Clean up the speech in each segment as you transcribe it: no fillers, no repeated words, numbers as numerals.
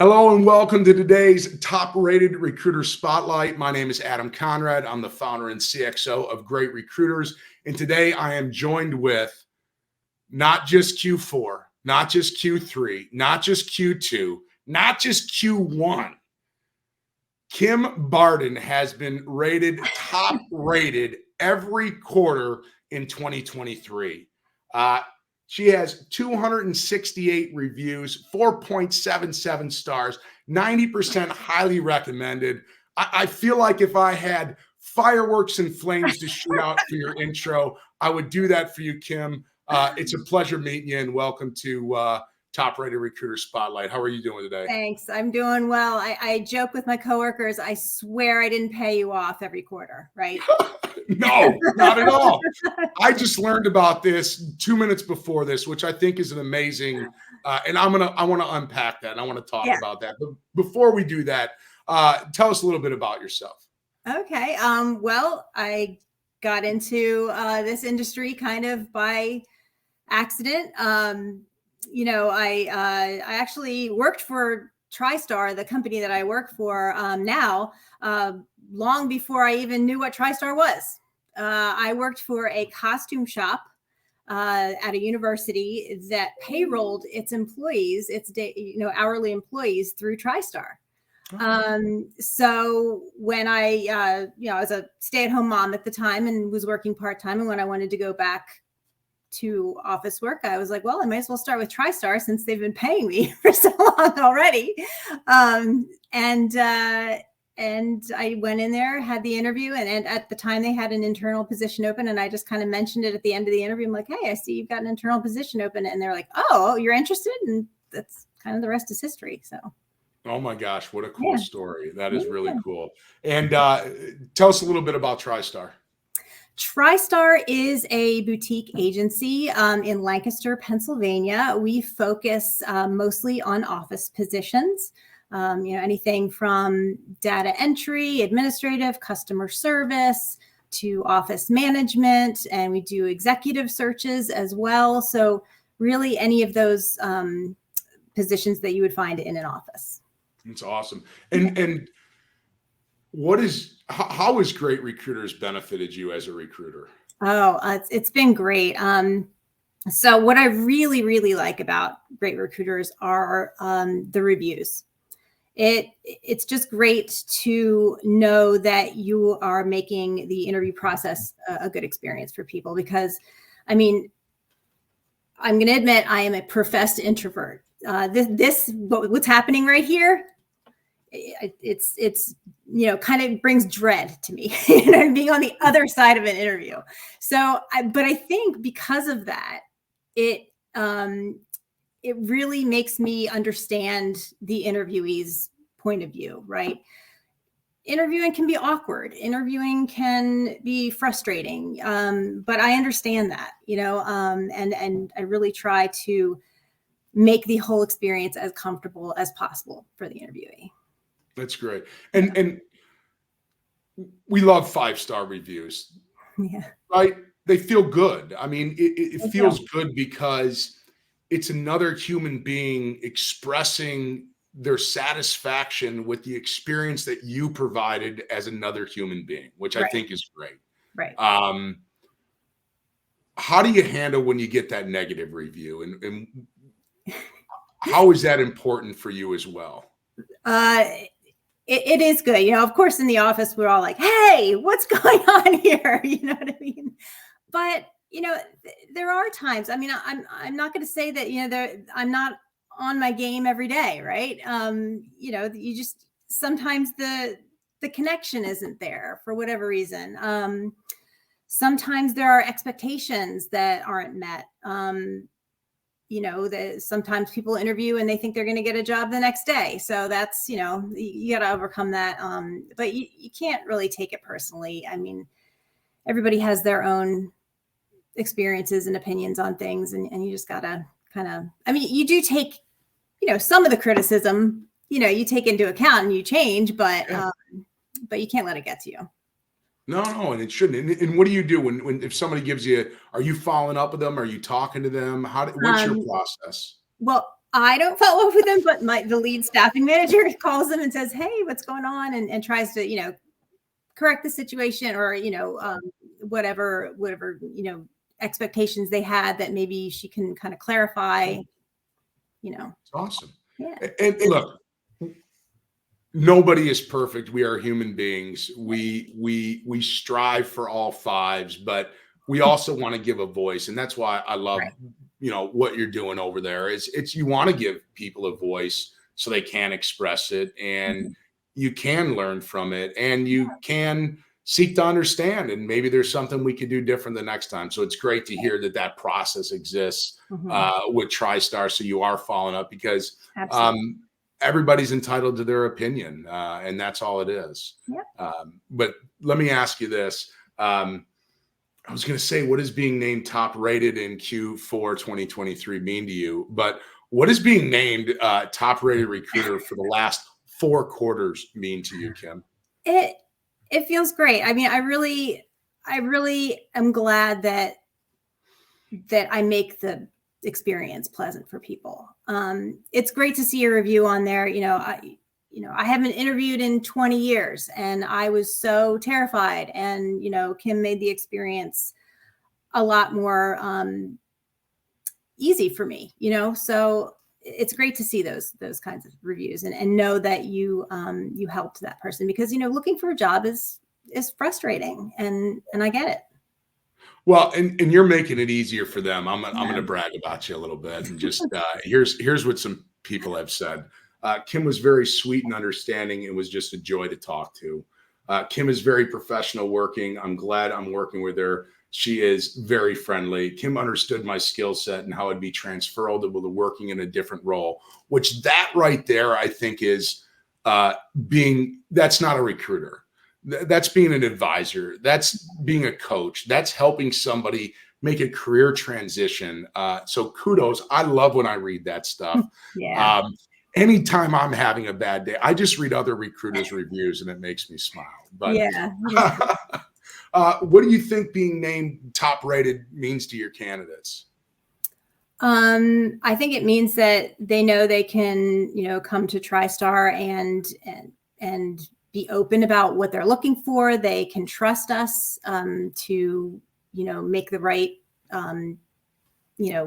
Hello and welcome to today's top-rated recruiter spotlight. My name is Adam Conrad. I'm the founder and CXO of Great Recruiters. And today I am joined with not just Q4, not just Q3, not just Q2, not just Q1. Kim Barden has been rated top-rated every quarter in 2023. She has 268 reviews, 4.77 stars, 90% highly recommended. I feel like if I had fireworks and flames to shoot out for your intro, I would do that for you, Kim. It's a pleasure meeting you, and welcome to Top Rated Recruiter Spotlight. How are you doing today? Thanks. I'm doing well. I joke with my coworkers. I swear I didn't pay you off every quarter, right? No, not at all. I just learned about this 2 minutes before this, which I think is an amazing, and I want to unpack that and I want to talk about that. But before we do that, tell us a little bit about yourself. Okay. Well, I got into this industry kind of by accident. I actually worked for TriStarr, the company that I work for now, long before I even knew what TriStarr was. I worked for a costume shop at a university that payrolled its employees, hourly employees through TriStarr. So when I was a stay-at-home mom at the time and was working part-time, and when I wanted to go back to office work, I was like, well, I might as well start with TriStarr since they've been paying me for so long already. And I went in there, had the interview, and at the time they had an internal position open, and I just kind of mentioned it at the end of the interview. I'm like, hey, I see you've got an internal position open. And they're like, oh, you're interested? And that's kind of the rest is history. So. Oh my gosh, what a cool story. That is really cool. And tell us a little bit about TriStarr. TriStarr is a boutique agency in Lancaster, Pennsylvania. We focus mostly on office positions. Anything from data entry, administrative, customer service, to office management, and we do executive searches as well. So really any of those positions that you would find in an office. That's awesome. And how has Great Recruiters benefited you as a recruiter? It's been great. So what I really, really like about Great Recruiters are the reviews. It's just great to know that you are making the interview process a good experience for people, because, I mean, I'm going to admit I am a professed introvert. What's happening right here, it's kind of brings dread to me, being on the other side of an interview. But I think because of that, it really makes me understand the interviewee's point of view, right? Interviewing can be awkward. Interviewing can be frustrating. But I understand that, and I really try to make the whole experience as comfortable as possible for the interviewee. That's great. And we love 5-star reviews, right? They feel good. I mean, it feels good because it's another human being expressing their satisfaction with the experience that you provided as another human being, which I think is great. Right. How do you handle when you get that negative review, and how is that important for you as well? It is good. Of course, in the office, we're all like, hey, what's going on here? You know what I mean? But, there are times, I mean, I'm not going to say that, I'm not on my game every day, right? You just, sometimes the connection isn't there for whatever reason. Sometimes there are expectations that aren't met. That sometimes people interview and they think they're going to get a job the next day. So that's, you got to overcome that. But you can't really take it personally. I mean, everybody has their own experiences and opinions on things. And you just got to you do take, some of the criticism, you take into account and you change, but you can't let it get to you. No, and it shouldn't. And what do you do when if somebody gives you? Are you following up with them? Are you talking to them? What's your process? Well, I don't follow up with them, but the lead staffing manager calls them and says, "Hey, what's going on?" and tries to, correct the situation, or, whatever, expectations they had that maybe she can kind of clarify, It's awesome. Yeah. And look, nobody is perfect. We are human beings. We strive for all fives, but we also want to give a voice, and that's why I love Right. what you're doing over there. It's you want to give people a voice so they can express it, and Mhm. you can learn from it, and you can seek to understand, and maybe there's something we could do different the next time. So it's great to hear that process exists Mhm. with TriStarr. So you are following up because Absolutely. um, everybody's entitled to their opinion, and that's all it is. Yep. But let me ask you this. I was going to say, what does being named top rated in Q4 2023 mean to you? But what does being named top rated recruiter for the last 4 quarters mean to you, Kim? It feels great. I mean, I really am glad that I make the experience pleasant for people. It's great to see a review on there. I haven't interviewed in 20 years, and I was so terrified. And Kim made the experience a lot more easy for me. So it's great to see those kinds of reviews, and know that you helped that person, because looking for a job is frustrating, and I get it. Well, and you're making it easier for them. I'm Yeah. going to brag about you a little bit, and just here's what some people have said. Kim was very sweet and understanding, and was just a joy to talk to. Kim is very professional working. I'm glad I'm working with her. She is very friendly. Kim understood my skill set and how it'd be transferable to working in a different role, which that right there, I think, is that's not a recruiter. That's being an advisor. That's being a coach. That's helping somebody make a career transition. So kudos. I love when I read that stuff. Yeah. Um, Anytime I'm having a bad day, I just read other recruiters' reviews and it makes me smile. But Yeah. It is great. what do you think being named top rated means to your candidates? I think it means that they know they can, come to TriStarr and be open about what they're looking for. They can trust us to, make the right,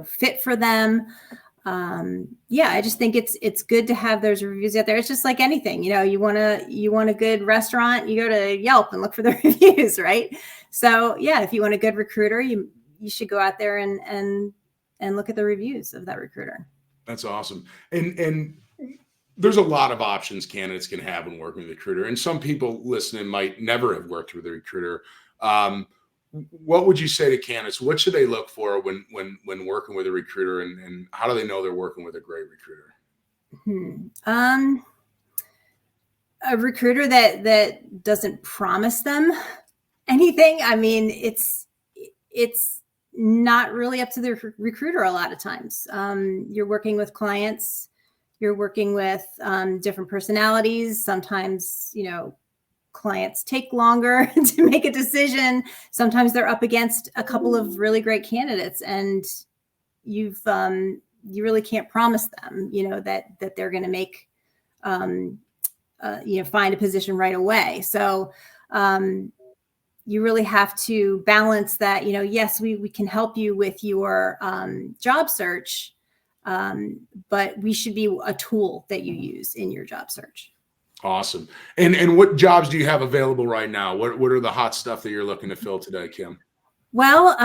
fit for them. Yeah, I just think it's good to have those reviews out there. It's just like anything, you want a good restaurant, you go to Yelp and look for the reviews, right? So yeah, if you want a good recruiter, you should go out there and look at the reviews of that recruiter. That's awesome. And there's a lot of options candidates can have when working with a recruiter. And some people listening might never have worked with a recruiter. What would you say to candidates? What should they look for when working with a recruiter, and how do they know they're working with a great recruiter? A recruiter that doesn't promise them anything. I mean, it's not really up to the recruiter a lot of times. You're working with clients, you're working with different personalities. Sometimes, clients take longer to make a decision. Sometimes they're up against a couple of really great candidates, and you really can't promise them, that they're going to make, find a position right away. So, you really have to balance that. Yes, we can help you with your job search, but we should be a tool that you use in your job search. Awesome. And what jobs do you have available right now? What are the hot stuff that you're looking to fill today, Kim? Well,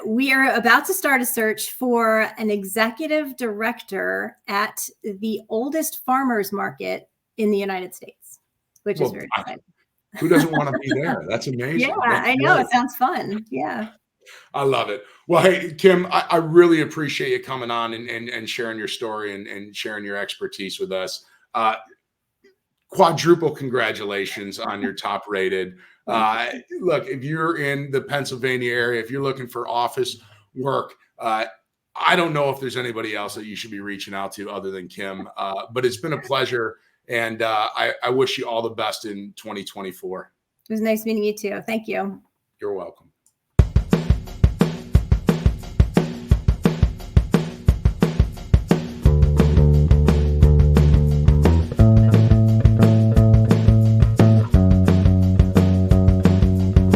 we are about to start a search for an executive director at the oldest farmers market in the United States, which is very exciting. Who doesn't want to be there? That's amazing. Yeah, That's I know. great. It sounds fun. Yeah. I love it. Well, hey, Kim, I really appreciate you coming on and sharing your story and sharing your expertise with us. Quadruple congratulations on your top rated. Look, if you're in the Pennsylvania area, if you're looking for office work, I don't know if there's anybody else that you should be reaching out to other than Kim. But it's been a pleasure. And I wish you all the best in 2024. It was nice meeting you too. Thank you. You're welcome.